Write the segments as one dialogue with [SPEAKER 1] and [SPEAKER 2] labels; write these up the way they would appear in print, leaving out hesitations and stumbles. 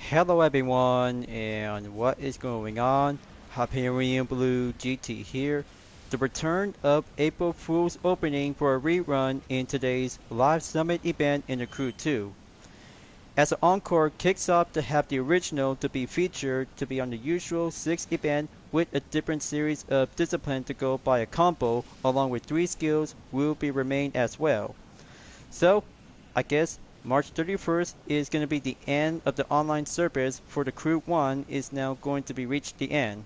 [SPEAKER 1] Hello everyone, and what is going on? Hyperion-Blue-GT here. The return of April Fool's opening for a rerun in today's live summit event in the Crew 2. As the encore kicks off to have the original to be featured to be on the usual 6 event with a different series of discipline to go by a combo along with 3 skills will be remain as well. So, I guess March 31st is going to be the end of the online service for the Crew 1 is now going to be reached the end.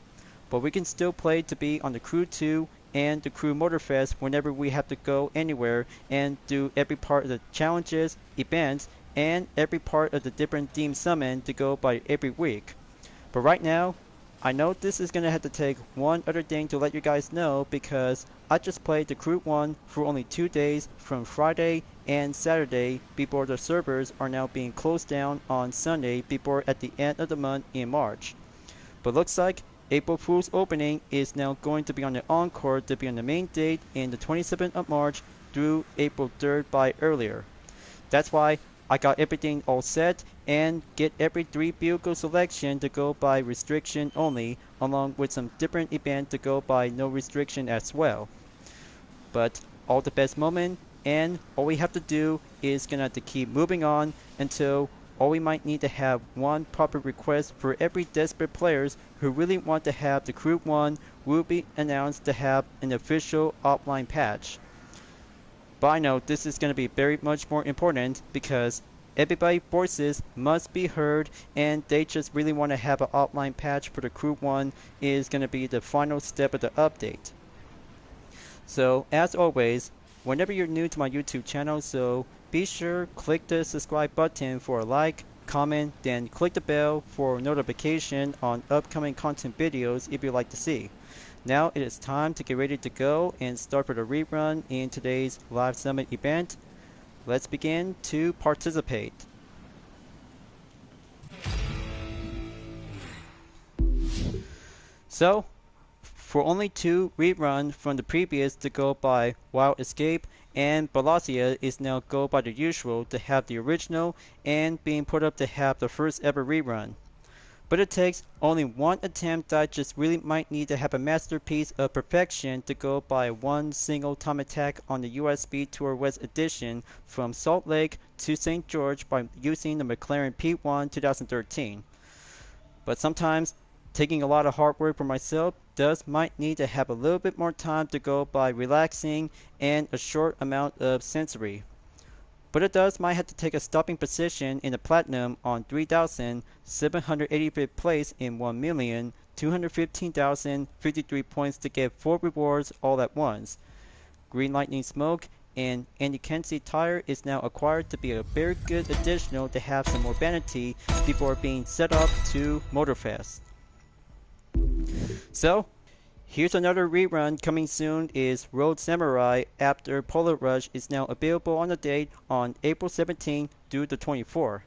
[SPEAKER 1] But we can still play to be on the Crew 2 and the Crew Motorfest whenever we have to go anywhere and do every part of the challenges, events, and every part of the different theme summon to go by every week. But right now, I know this is going to have to take one other thing to let you guys know because I just played the Crew 1 for only 2 days from Friday and Saturday before the servers are now being closed down on Sunday before at the end of the month in March. But looks like April Fool's opening is now going to be on the encore to be on the main date in the 27th of March through April 3rd by earlier. That's why I got everything all set and get every 3 vehicle selection to go by restriction only along with some different event to go by no restriction as well. But all the best moment and all we have to do is gonna have to keep moving on until all we might need to have one proper request for every desperate players who really want to have the Crew 1 will be announced to have an official offline patch. But I know this is going to be very much more important because everybody's voices must be heard and they just really want to have an offline patch for the Crew 1 is going to be the final step of the update. So as always, whenever you're new to my YouTube channel, so be sure click the subscribe button for a like, comment, then click the bell for notification on upcoming content videos if you'd like to see. Now it is time to get ready to go and start for the rerun in today's live summit event. Let's begin to participate. So, for only 2 rerun from the previous to go by Wild Escape and Balasia is now go by the usual to have the original and being put up to have the first ever rerun. But it takes only one attempt that just really might need to have a masterpiece of perfection to go by one single time attack on the USB Tour West Edition from Salt Lake to St. George by using the McLaren P1 2013. But sometimes taking a lot of hard work for myself might need to have a little bit more time to go by relaxing and a short amount of sensory. But it might have to take a stopping position in the Platinum on 3,785th place in 1,215,053 points to get 4 rewards all at once. Green Lightning Smoke and Andy Kenzie Tire is now acquired to be a very good additional to have some more vanity before being set up to Motorfest. So, here's another rerun coming soon is Road Samurai after Polar Rush is now available on the date on April 17 through the 24th.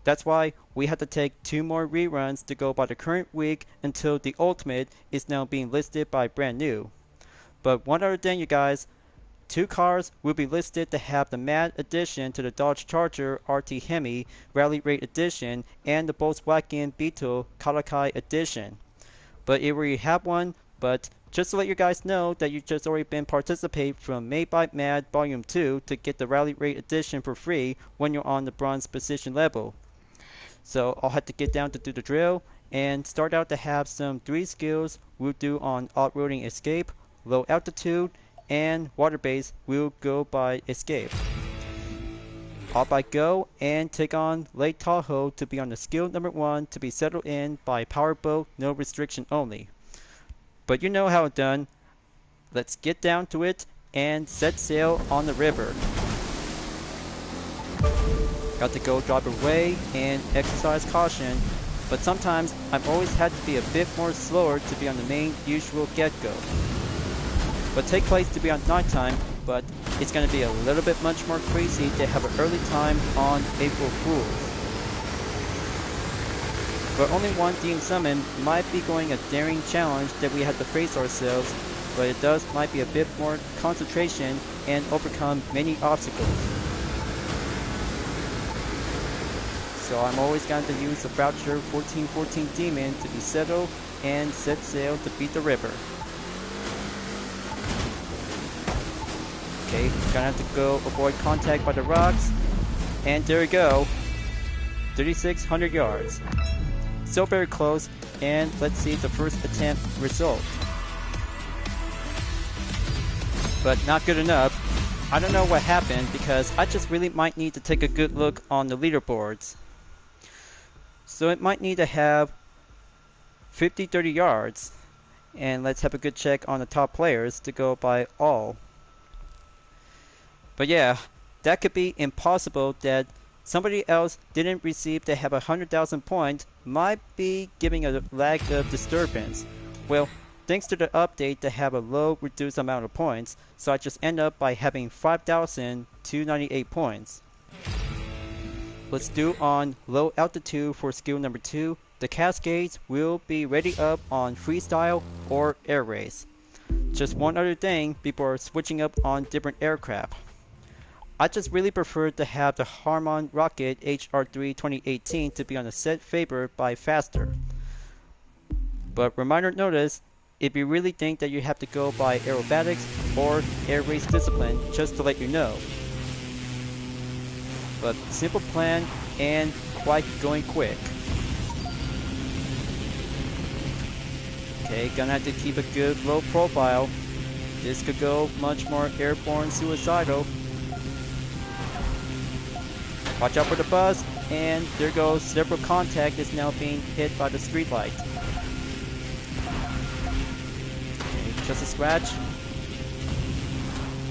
[SPEAKER 1] That's why we had to take 2 more reruns to go by the current week until the Ultimate is now being listed by brand new. But one other thing you guys, 2 cars will be listed to have the Mad Edition to the Dodge Charger RT Hemi Rally Raid Edition and the Volkswagen Beetle Kalakai Edition. But if you have one, but just to let you guys know that you just already been participate from Made by Mad Volume 2 to get the Rally Raid Edition for free when you're on the bronze position level. So I'll have to get down to do the drill and start out to have some 3 skills we'll do on off-roading escape, low altitude, and water base will go by escape. Off I go and take on Lake Tahoe to be on the skill number 1 to be settled in by powerboat, no restriction only. But you know how it's done. Let's get down to it and set sail on the river. Got to go drive away and exercise caution, but sometimes I've always had to be a bit more slower to be on the main usual get-go. But take place to be on nighttime, but it's going to be a little bit much more crazy to have an early time on April Fools. But only one theme summon might be going a daring challenge that we have to face ourselves, but it might be a bit more concentration and overcome many obstacles. So I'm always going to use the voucher 1414 Demon to be settled and set sail to beat the river. Okay, gonna have to go avoid contact by the rocks. And there we go. 3,600 yards. Still very close, and let's see the first attempt result. But not good enough. I don't know what happened because I just really might need to take a good look on the leaderboards. So it might need to have 30 yards. And let's have a good check on the top players to go by all. But yeah, that could be impossible that somebody else didn't receive to have 100,000 points might be giving a lag of disturbance. Well, thanks to the update to have a low reduced amount of points, so I just end up by having 5,298 points. Let's do on low altitude for skill number 2. The cascades will be ready up on freestyle or air race. Just one other thing before switching up on different aircraft. I just really prefer to have the Harmon Rocket HR3 2018 to be on a set favored by faster. But reminder notice, if you really think that you have to go by aerobatics or air race discipline, just to let you know. But simple plan and quite going quick. Okay, gonna have to keep a good low profile. This could go much more airborne suicidal. Watch out for the bus, and there goes several contact is now being hit by the streetlight. Okay, just a scratch.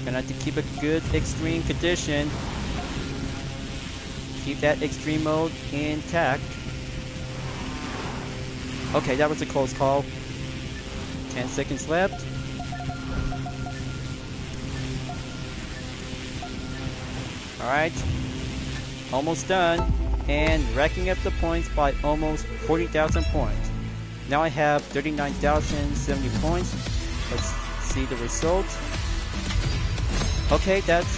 [SPEAKER 1] Gonna have to keep a good extreme condition. Keep that extreme mode intact. Okay, that was a close call. 10 seconds left. Alright. Almost done, and racking up the points by almost 40,000 points. Now I have 39,070 points. Let's see the result. Okay, that's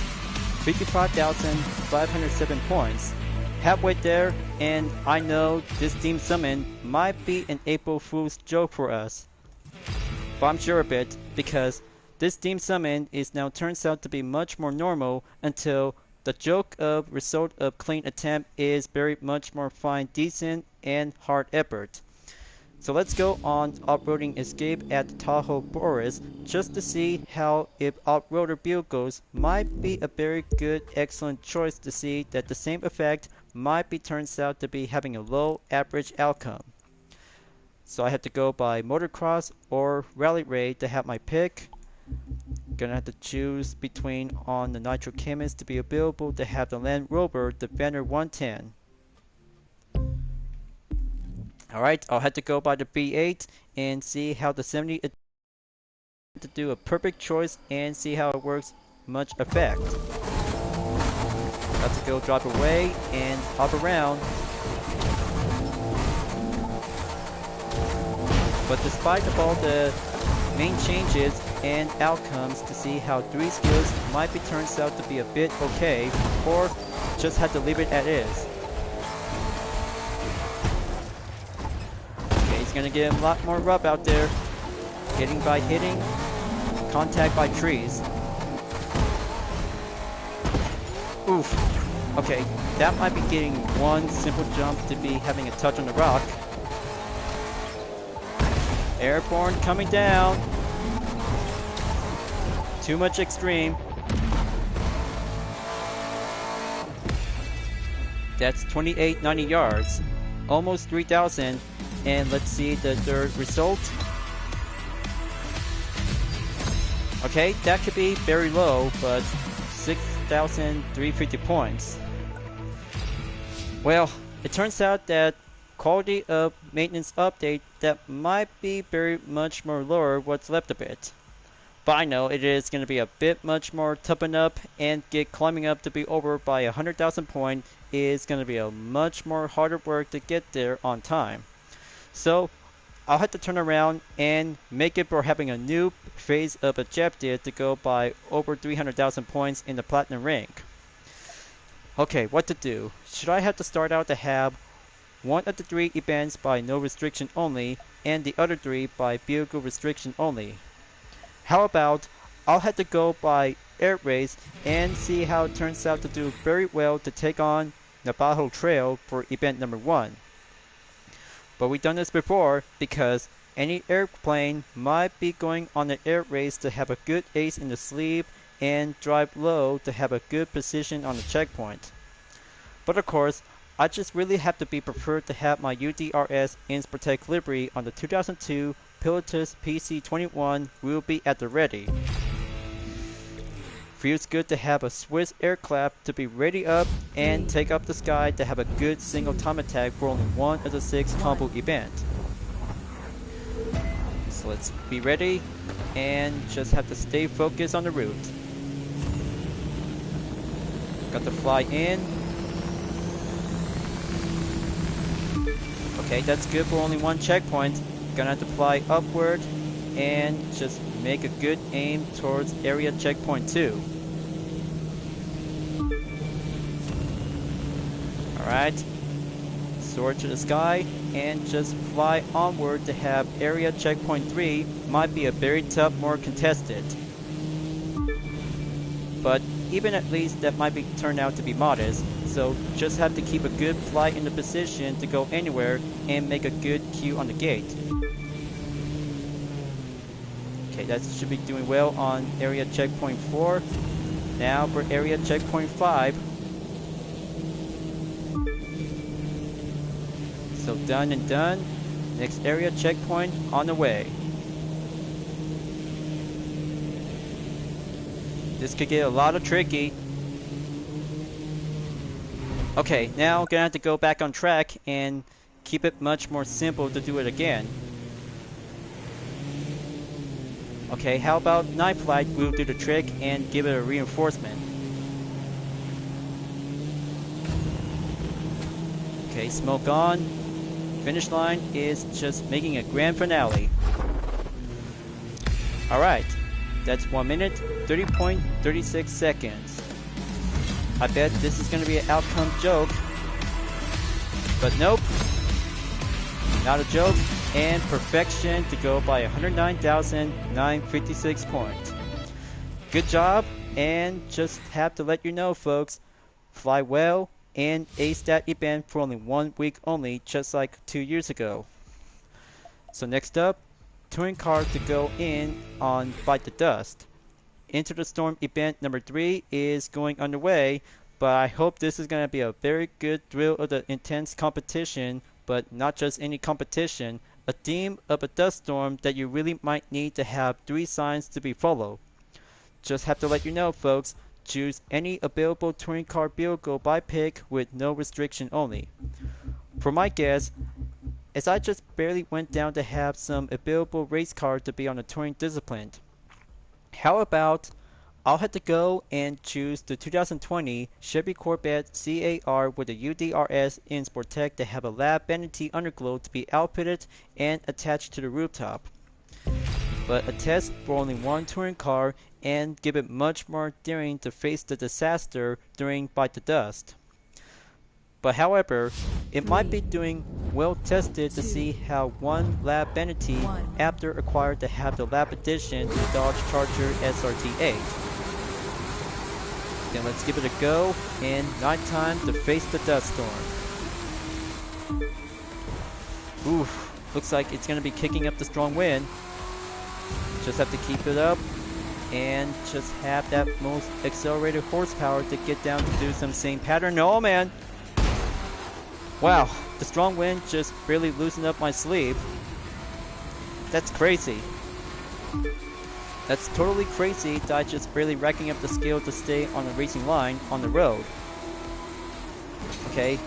[SPEAKER 1] 55,507 points. Halfway there, and I know this Team Summon might be an April Fool's joke for us. But I'm sure of it, because this Team Summon is now turns out to be much more normal until the joke of result of clean attempt is very much more fine, decent, and hard effort. So let's go on off-roading escape at the Tahoe Forest just to see how if off-roader vehicles might be a very good, excellent choice to see that the same effect might be turns out to be having a low average outcome. So I had to go by motocross or rally raid to have my pick. Gonna have to choose between on the Nitro Chemist to be available to have the Land Rover Defender 110. Alright, I'll have to go by the B8 and see how the 70 to do a perfect choice and see how it works much effect. Have to go drop away and hop around. But despite of all the main changes and outcomes to see how 3 skills might be turns out to be a bit okay, or just have to leave it as is. Okay, he's gonna get a lot more rub out there. Hitting by hitting, contact by trees. Oof. Okay, that might be getting one simple jump to be having a touch on the rock. Airborne coming down. Too much extreme. That's 2890 yards. Almost 3,000. And let's see the third result. Okay, that could be very low, but 6,350 points. Well, it turns out that quality of maintenance update that might be very much more lower what's left of it. But I know it is going to be a bit much more toughen up and get climbing up to be over by 100,000 points is going to be a much more harder work to get there on time. So I'll have to turn around and make it for having a new phase of objective to go by over 300,000 points in the platinum rank. Okay, what to do? Should I have to start out to have one of the 3 events by no restriction only, and the other 3 by vehicle restriction only? How about I'll have to go by air race and see how it turns out to do very well to take on Navajo Trail for event number 1. But we've done this before because any airplane might be going on an air race to have a good ace in the sleeve and drive low to have a good position on the checkpoint. But of course, I just really have to be prepared to have my UDRS Inspirtech livery on the 2002 Pilotus PC-21 will be at the ready. Feels good to have a Swiss aircraft to be ready up and take up the sky to have a good single time attack for only one of the 6 combo events. So let's be ready and just have to stay focused on the route. Got to fly in. Okay, that's good for only 1 checkpoint. Gonna have to fly upward and just make a good aim towards area checkpoint 2. Alright, soar to the sky and just fly onward to have area checkpoint 3. Might be a very tough, more contested. But even at least that might be turned out to be modest, so just have to keep a good flight in the position to go anywhere and make a good queue on the gate. Okay, that should be doing well on area checkpoint 4. Now for area checkpoint 5. So done and done. Next area checkpoint on the way. This could get a lot of tricky. Okay, now gonna have to go back on track and keep it much more simple to do it again. Okay, how about night flight will do the trick and give it a reinforcement. Okay, smoke on. Finish line is just making a grand finale. Alright, that's 1 minute, 30.36 seconds. I bet this is gonna be an outcome joke. But nope. Not a joke. And perfection to go by 109,956 points. Good job, and just have to let you know, folks, fly well and ace that event for only 1 week only, just like 2 years ago. So next up, touring car to go in on Bite the Dust. Into the Storm event number 3 is going underway, but I hope this is going to be a very good thrill of the intense competition, but not just any competition, a theme of a dust storm that you really might need to have 3 signs to be followed. Just have to let you know, folks, choose any available touring car vehicle by pick with no restriction only. For my guess, as I just barely went down to have some available race car to be on the touring discipline. How about I'll have to go and choose the 2020 Chevy Corvette CAR with a UDRS Inspirtech to have a Lab Vanity underglow to be outfitted and attached to the rooftop. But a test for only 1 touring car and give it much more daring to face the disaster during Bite the Dust. But however, it might be doing well tested to see how 1 Lab Vanity after acquired to have the Lab Edition to Dodge Charger SRT8. Then let's give it a go in nighttime to face the dust storm. Oof, looks like it's going to be kicking up the strong wind. Just have to keep it up and just have that most accelerated horsepower to get down to do some same pattern. Oh man! Wow, the strong wind just barely loosened up my sleeve. That's crazy. That's totally crazy that I just barely racking up the skill to stay on the racing line on the road. Okay,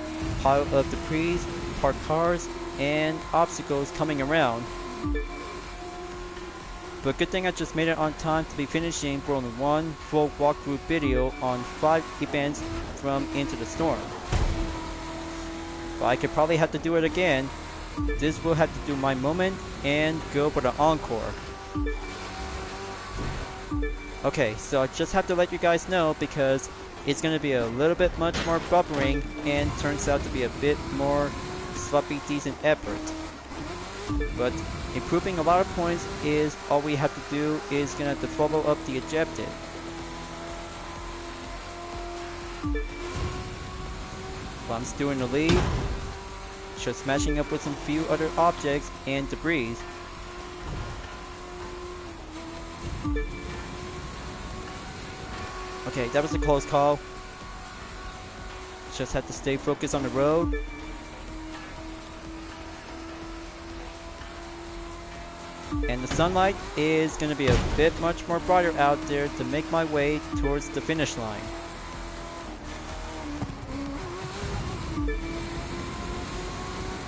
[SPEAKER 1] pile of debris, parked cars, and obstacles coming around. But good thing I just made it on time to be finishing for only 1 full walkthrough video on 5 events from Into the Storm. But I could probably have to do it again. This will have to do my moment and go for the encore. Okay, so I just have to let you guys know because it's going to be a little bit much more buffering and turns out to be a bit more sloppy decent effort. But improving a lot of points is all we have to do is going to have to follow up the objective. While I'm still in the lead, just smashing up with some few other objects and debris. Okay, that was a close call. Just have to stay focused on the road. And the sunlight is going to be a bit much more brighter out there to make my way towards the finish line.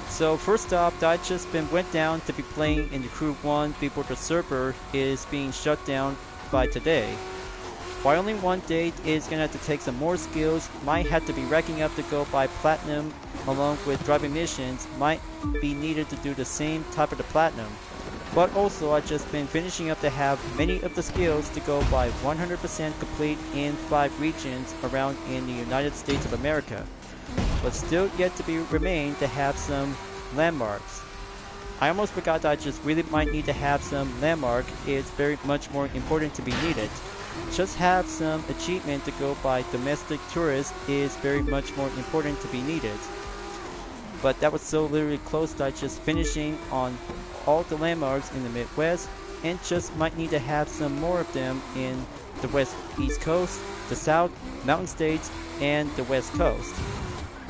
[SPEAKER 1] So first off, I just went down to be playing in the Crew 1 before the server is being shut down by today. While only one day is going to have to take some more skills, might have to be racking up to go by platinum along with driving missions, might be needed to do the same type of the platinum. But also I just been finishing up to have many of the skills to go by 100% complete in 5 regions around in the United States of America. But still yet to be remain to have some landmarks. I almost forgot that I just really might need to have some landmark. It's very much more important to be needed. Just have some achievement to go by domestic tourists is very much more important to be needed. But that was so literally close that I just finishing on all the landmarks in the Midwest and just might need to have some more of them in the East Coast, the South, Mountain States, and the West Coast.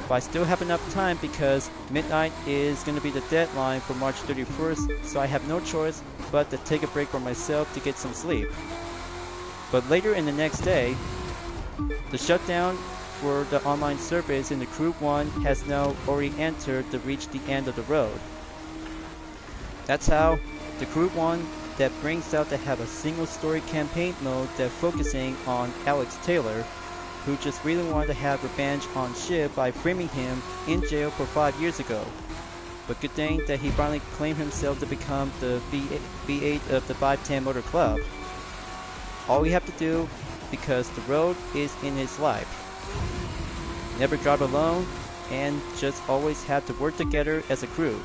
[SPEAKER 1] But I still have enough time because midnight is going to be the deadline for March 31st, so I have no choice but to take a break for myself to get some sleep. But later in the next day, the shutdown for the online service in the Crew 1 has now already entered to reach the end of the road. That's how the Crew 1 that brings out to have a single story campaign mode that focusing on Alex Taylor, who just really wanted to have revenge on Shiv by framing him in jail for 5 years ago. But good thing that he finally claimed himself to become the B8 of the 510 Motor Club. All we have to do, because the road is in his life. Never drive alone, and just always have to work together as a crew.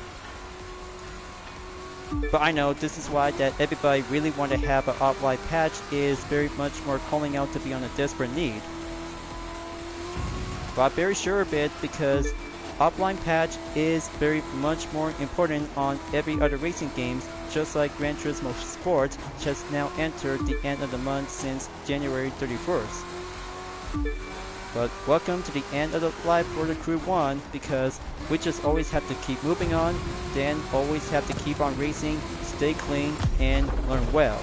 [SPEAKER 1] But I know this is why that everybody really want to have an offline patch is very much more calling out to be on a desperate need. But I'm very sure of it because offline patch is very much more important on every other racing games, just like Gran Turismo Sport just now entered the end of the month since January 31st. But welcome to the end of the life for the Crew 1 because we just always have to keep moving on, then always have to keep on racing, stay clean, and learn well.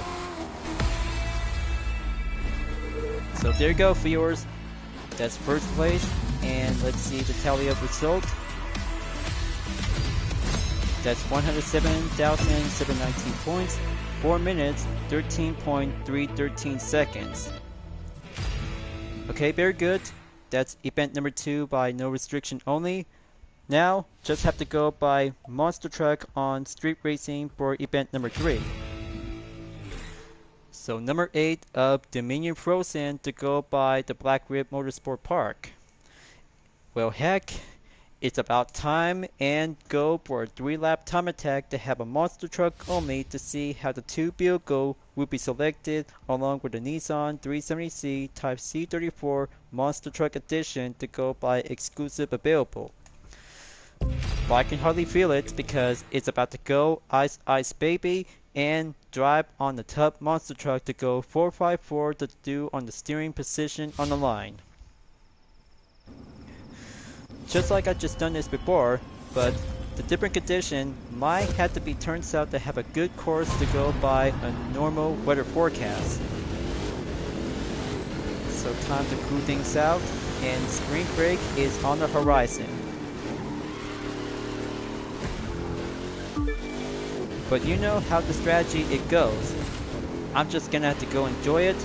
[SPEAKER 1] So there you go, viewers. That's first place, and let's see the tally of results. That's 107,719 points, 4 minutes, 13.313 seconds. Okay, very good. That's event number 2 by no restriction only. Now, just have to go by Monster Truck on Street Racing for event number 3. So number 8 of Dominion Frozen to go by the Black Rib Motorsport Park. Well heck, it's about time and go for a 3-lap time attack to have a monster truck only to see how the 2 vehicle will be selected along with the Nissan 370Z Type C34 Monster Truck Edition to go by exclusive available. But I can hardly feel it because it's about to go Ice Ice Baby and drive on the top monster truck to go 454 to do on the steering position on the line. Just like I just done this before, but the different condition might have to be turns out to have a good course to go by a normal weather forecast. So time to cool things out, and spring break is on the horizon. But you know how the strategy it goes. I'm just gonna have to go enjoy it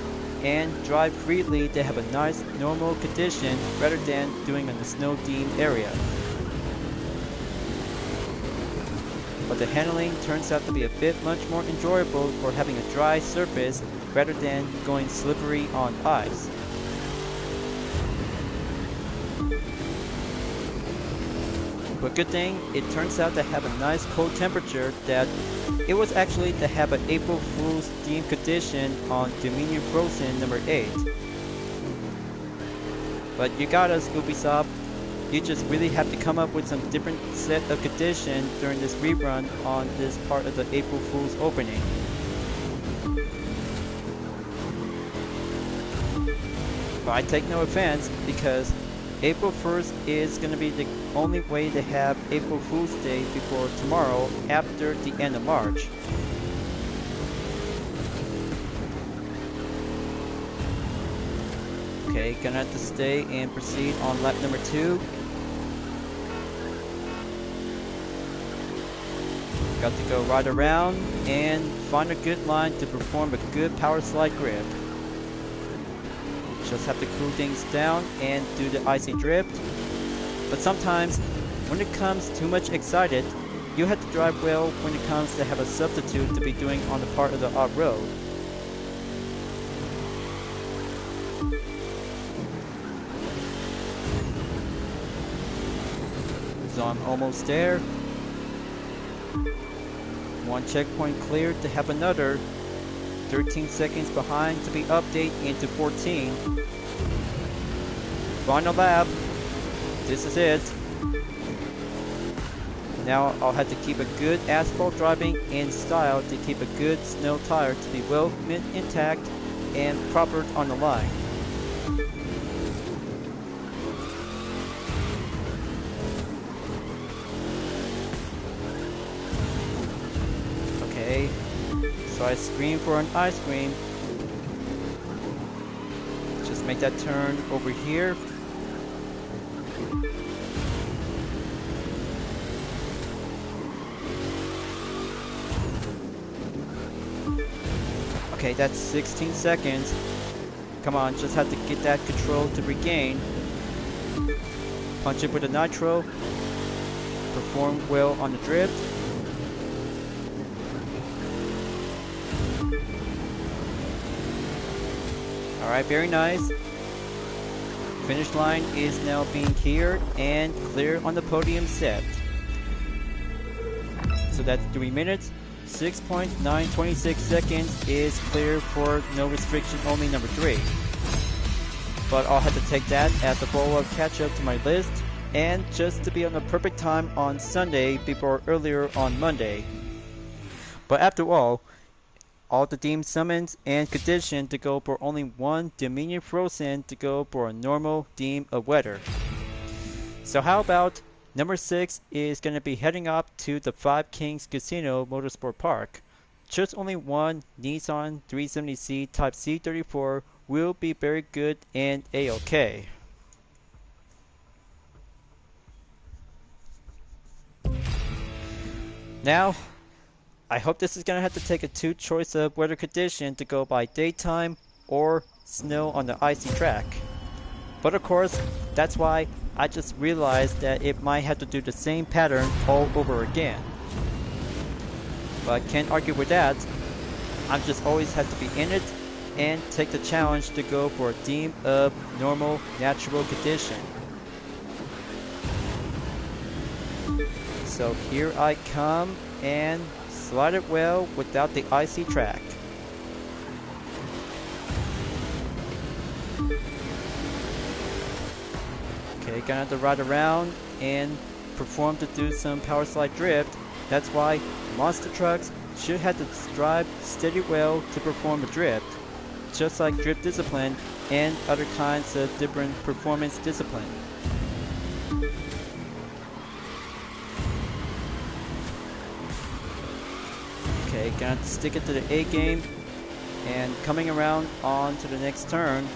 [SPEAKER 1] and drive freely to have a nice normal condition rather than doing in the snow themed area. But the handling turns out to be a bit much more enjoyable for having a dry surface rather than going slippery on ice. But good thing, it turns out to have a nice cold temperature that it was actually to have an April Fool's themed condition on Dominion Frozen number 8. But you got us, Ubisoft. You just really have to come up with some different set of conditions during this rerun on this part of the April Fool's opening. But I take no offense because April 1st is going to be the only way to have April Fool's Day before tomorrow after the end of March. Okay, gonna have to stay and proceed on lap number 2. Got to go right around and find a good line to perform a good power slide grip. Just have to cool things down and do the icy drift. But sometimes, when it comes too much excited, you have to drive well when it comes to have a substitute to be doing on the part of the off-road. So I'm almost there. One checkpoint cleared to have another. 13 seconds behind to be updated into 14. Final lap. This is it. Now I'll have to keep a good asphalt driving in style to keep a good snow tire to be well intact and proper on the line. Okay, so I scream for an ice cream. Just make that turn over here. Okay, that's 16 seconds. Come on, just have to get that control to regain. Punch it with a nitro. Perform well on the drift. Alright, very nice. Finish line is now being cleared and clear on the podium set. So that's 3 minutes. 6.926 seconds is clear for no restriction only number 3. But I'll have to take that as a follow-up catch-up to my list and just to be on the perfect time on Sunday before earlier on Monday. But after all the team summons and conditioned to go for only one Dominion Frozen to go for a normal theme of weather. So how about number 6 is going to be heading up to the Five Kings Casino Motorsport Park. Just only one Nissan 370Z Type C34 will be very good and A-OK. Now, I hope this is going to have to take a two choice of weather condition to go by daytime or snow on the icy track. But of course, that's why I just realized that it might have to do the same pattern all over again. But can't argue with that. I'm just always have to be in it and take the challenge to go for a theme of normal, natural condition. So here I come and slide it well without the icy track. Okay, gonna have to ride around and perform to do some power slide drift. That's why monster trucks should have to drive steady well to perform a drift, just like drift discipline and other kinds of different performance discipline. Okay, gonna have to stick it to the A game and coming around on to the next turn.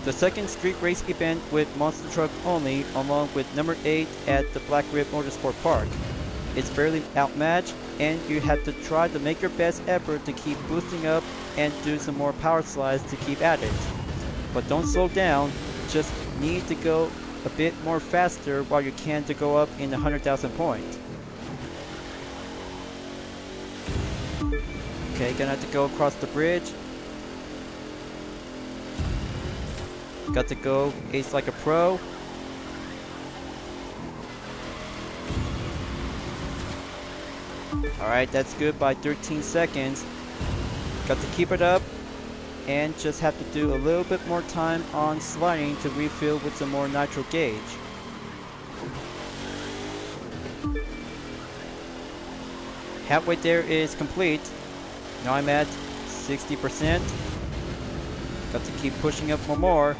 [SPEAKER 1] The second street race event with monster truck only, along with number 8 at the Black Rib Motorsport Park. It's barely outmatched, and you have to try to make your best effort to keep boosting up and do some more power slides to keep at it. But don't slow down, just need to go a bit more faster while you can to go up in the 100,000 point. Okay, gonna have to go across the bridge. Got to go ace like a pro. Alright, that's good by 13 seconds. Got to keep it up and just have to do a little bit more time on sliding to refill with some more nitro gauge. Halfway there is complete. Now I'm at 60%. Got to keep pushing up for more.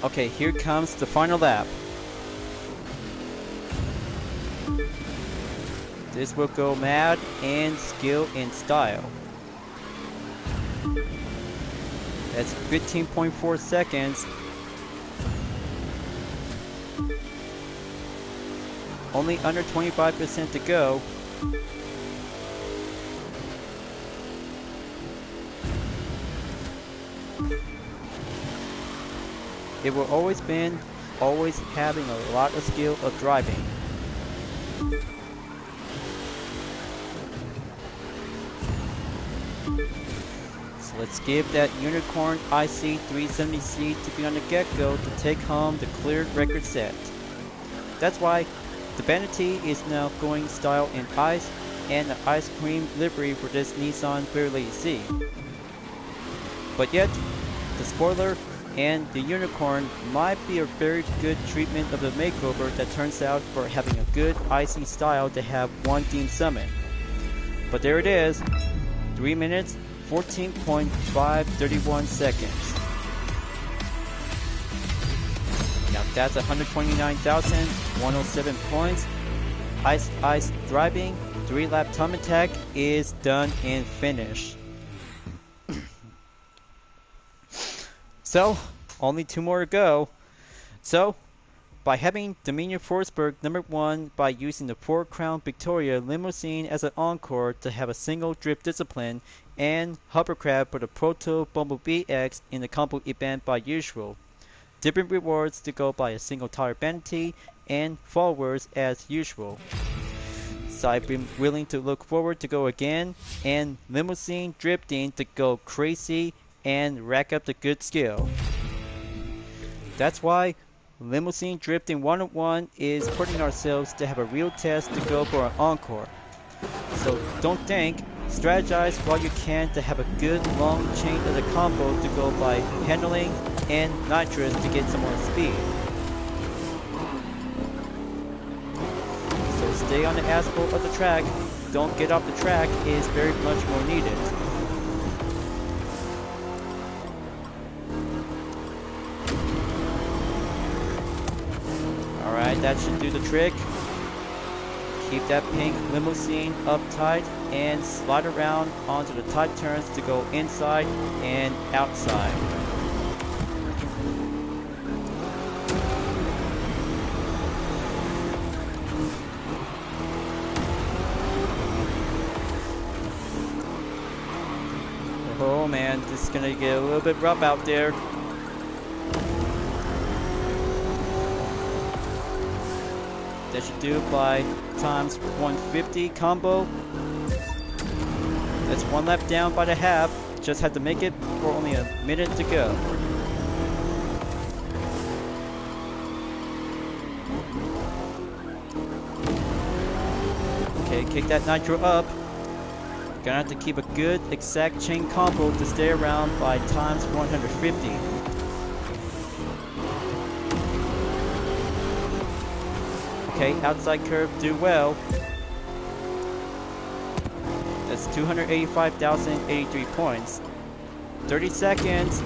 [SPEAKER 1] Okay, here comes the final lap. This will go mad in skill and style. That's 15.4 seconds. Only under 25% to go. It will always having a lot of skill of driving. So let's give that Unicorn IC 370C to be on the get-go to take home the cleared record set. That's why the Vanity is now going style in ice and the ice cream livery for this Nissan Fair Lady C. But yet, the spoiler and the Unicorn might be a very good treatment of the makeover that turns out for having a good icy style to have one Team Summit. But there it is, 3 minutes, 14.531 seconds. Now that's 129,107 points. Ice driving, 3-lap time attack is done and finished. So, only 2 more to go. So, by having Dominion Forsberg #1 by using the Ford Crown Victoria limousine as an encore to have a single drift discipline, and Hovercraft for the Proto Bumblebee X in the combo event by usual. Different rewards to go by a single tire Vanity and followers as usual. So I've been willing to look forward to go again, and limousine drifting to go crazy and rack up the good skill. That's why Limousine Drifting 101 is putting ourselves to have a real test to go for an encore. So don't think, strategize while you can to have a good long chain of the combo to go by handling and nitrous to get some more speed. So stay on the asphalt of the track, don't get off the track is very much more needed. Alright, that should do the trick. Keep that pink limousine up tight and slide around onto the tight turns to go inside and outside. Oh man, this is gonna get a little bit rough out there. That should do it by times 150 combo. That's 1 lap down by the half. Just had to make it for only a minute to go. Okay, kick that nitro up. Gonna have to keep a good exact chain combo to stay around by times 150. Okay, outside curve, do well. That's 285,083 points. 30 seconds.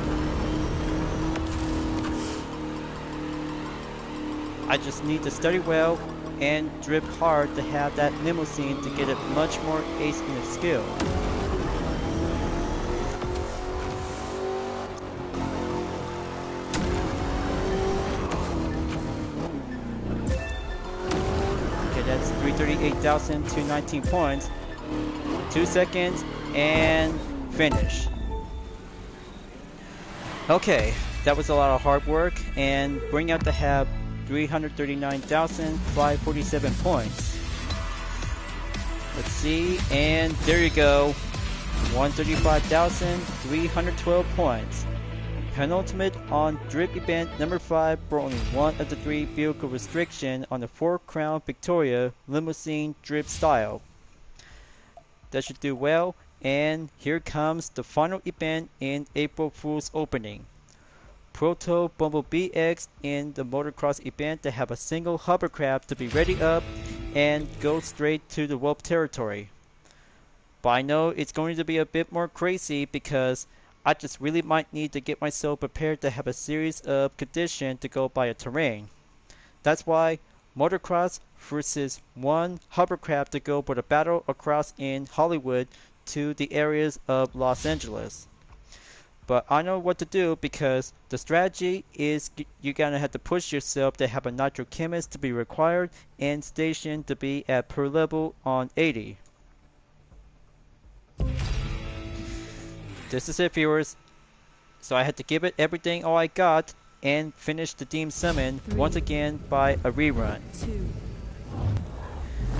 [SPEAKER 1] I just need to study well and drift hard to have that limousine to get it much more ace in its skill. That's 338,219 points. 2 seconds and finish. Okay, that was a lot of hard work and bring out to have 339,547 points. Let's see, and there you go. 135,312 points. Penultimate on Drip Event number 5 for only one of the 3 vehicle restriction on the 4 Crown Victoria Limousine Drip style. That should do well, and here comes the final event in April Fool's opening. Proto Bumblebee X in the motocross event to have a single hovercraft to be ready up and go straight to the Whoop territory. But I know it's going to be a bit more crazy because I just really might need to get myself prepared to have a series of conditions to go by a terrain. That's why motocross versus one hovercraft to go for the battle across in Hollywood to the areas of Los Angeles. But I know what to do because the strategy is you're gonna have to push yourself to have a nitrochemist to be required and station to be at per level on 80. This is it, viewers. So I had to give it everything all I got and finish the Team Summon once again by a rerun.
[SPEAKER 2] 2,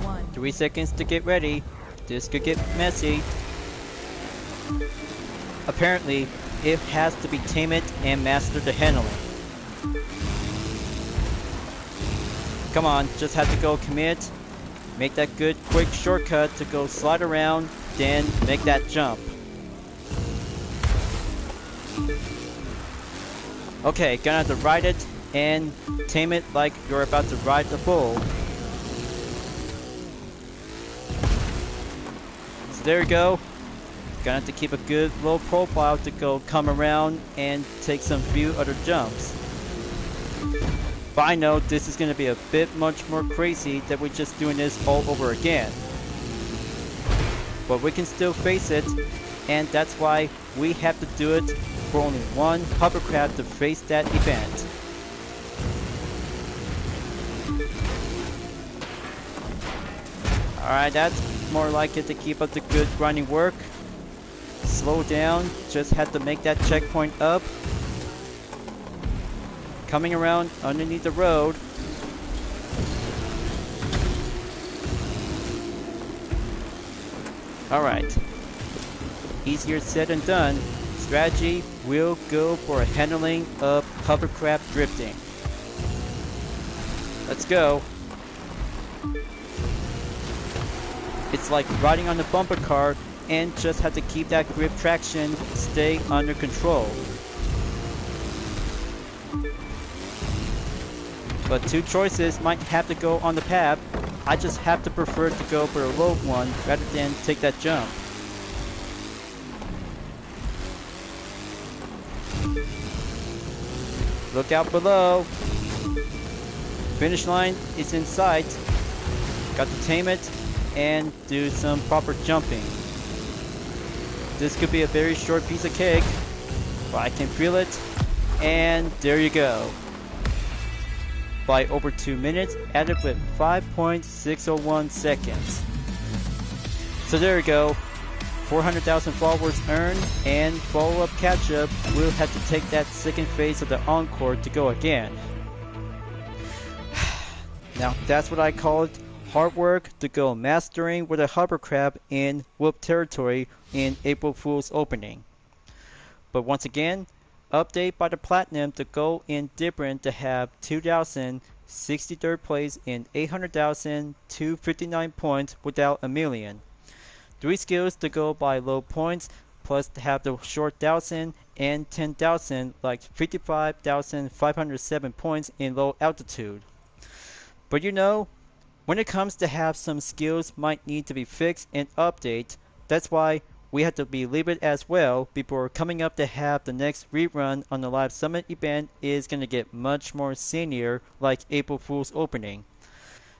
[SPEAKER 2] 1.
[SPEAKER 1] 3 seconds to get ready. This could get messy. Apparently, it has to be tame it and master the handling. Come on, just have to go commit. Make that good quick shortcut to go slide around, then make that jump. Okay, gonna have to ride it and tame it like you're about to ride the bull. So there you go. Gonna have to keep a good low profile to go come around and take some few other jumps. But I know this is gonna be a bit much more crazy that we're just doing this all over again. But we can still face it, and that's why we have to do it for only one hovercraft to face that event. Alright, that's more like it to keep up the good grinding work. Slow down, just had to make that checkpoint up. Coming around underneath the road. Alright. Easier said than done. Strategy will go for a handling of hovercraft drifting. Let's go. It's like riding on a bumper car and just have to keep that grip traction stay under control. But 2 choices might have to go on the path. I just have to prefer to go for a low one rather than take that jump. Look out below. Finish line is in sight. Got to tame it and do some proper jumping. This could be a very short piece of cake, but I can feel it. And there you go. By over 2 minutes, added with 5.601 seconds. So there you go. 400,000 followers earned, and follow-up catch-up will have to take that second phase of the encore to go again. Now that's what I call it, hard work to go mastering with a hovercraft in Whoop territory in April Fool's opening. But once again, update by the Platinum to go in different to have 2,063rd place in 800,259 points without a million. 3 skills to go by low points, plus to have the short 1,000 and 10,000 like 55,507 points in low altitude. But you know, when it comes to have some skills might need to be fixed and update, that's why we have to be leave it as well before coming up to have the next rerun on the live summit event is going to get much more senior like April Fool's opening.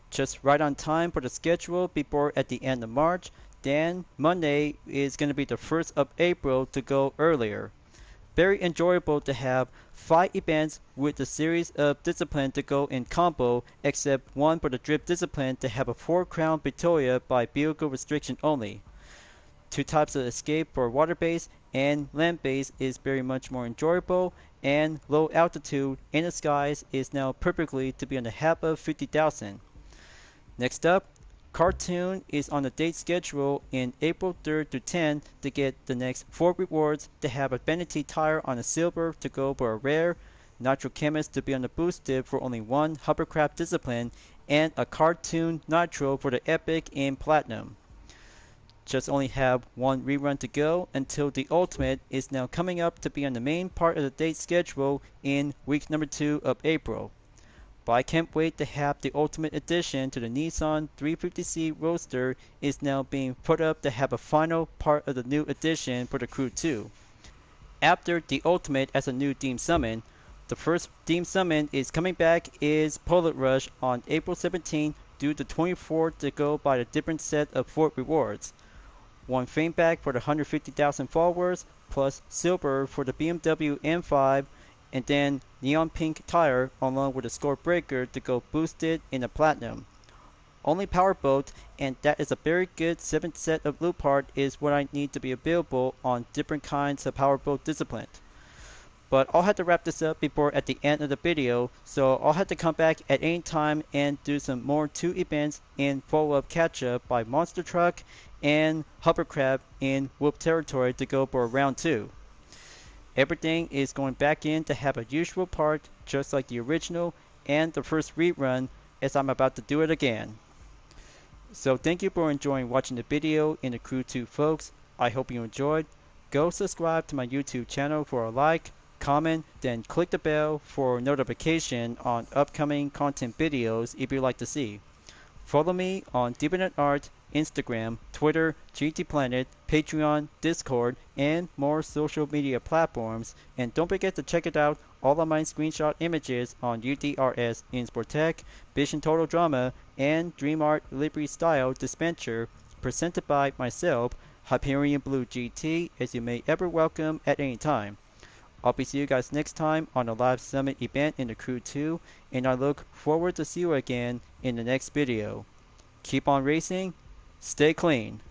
[SPEAKER 1] Just right on time for the schedule before at the end of March. Then Monday is going to be the 1st of April to go earlier. Very enjoyable to have 5 events with the series of discipline to go in combo, except one for the drip discipline to have a 4 Crown Victoria by vehicle restriction only. 2 types of escape for water base and land base is very much more enjoyable, and low altitude in the skies is now perfectly to be on the half of 50,000. Next up, Cartoon is on the date schedule in April 3rd to 10th to get the next 4 rewards to have a vanity tire on a silver to go for a rare, Nitro Chemist to be on the boosted for only one hovercraft discipline, and a Cartoon Nitro for the epic in platinum. Just only have one rerun to go until the ultimate is now coming up to be on the main part of the date schedule in week number 2 of April. But I can't wait to have the ultimate addition to the Nissan 350C Roadster is now being put up to have a final part of the new addition for the Crew 2. After the ultimate as a new theme summon, the first theme summon is coming back is Bullet Rush on April 17th due to 24 to go by a different set of 4 rewards. One fame back for the 150,000 followers, plus silver for the BMW M5, and then neon pink tire along with a score breaker to go boosted in the platinum. Only power boat, and that is a very good 7th set of loot part is what I need to be available on different kinds of power boat discipline. But I'll have to wrap this up before at the end of the video, so I'll have to come back at any time and do some more 2 events in follow-up catch-up by Monster Truck and Hovercraft in Whoop territory to go for round 2. Everything is going back in to have a usual part just like the original and the first rerun as I'm about to do it again. So thank you for enjoying watching the video in the Crew 2 folks. I hope you enjoyed. Go subscribe to my YouTube channel for a like, comment, then click the bell for notification on upcoming content videos if you'd like to see. Follow me on DeviantArt, Instagram, Twitter, GT Planet, Patreon, Discord, and more social media platforms. And don't forget to check it out all of my screenshot images on UDRS in Sportec, Vision Total Drama, and DreamArt Libre Style Dispenser, presented by myself, Hyperion-Blue-GT, as you may ever welcome at any time. I'll be seeing you guys next time on a live summit event in the Crew 2, and I look forward to see you again in the next video. Keep on racing, stay clean.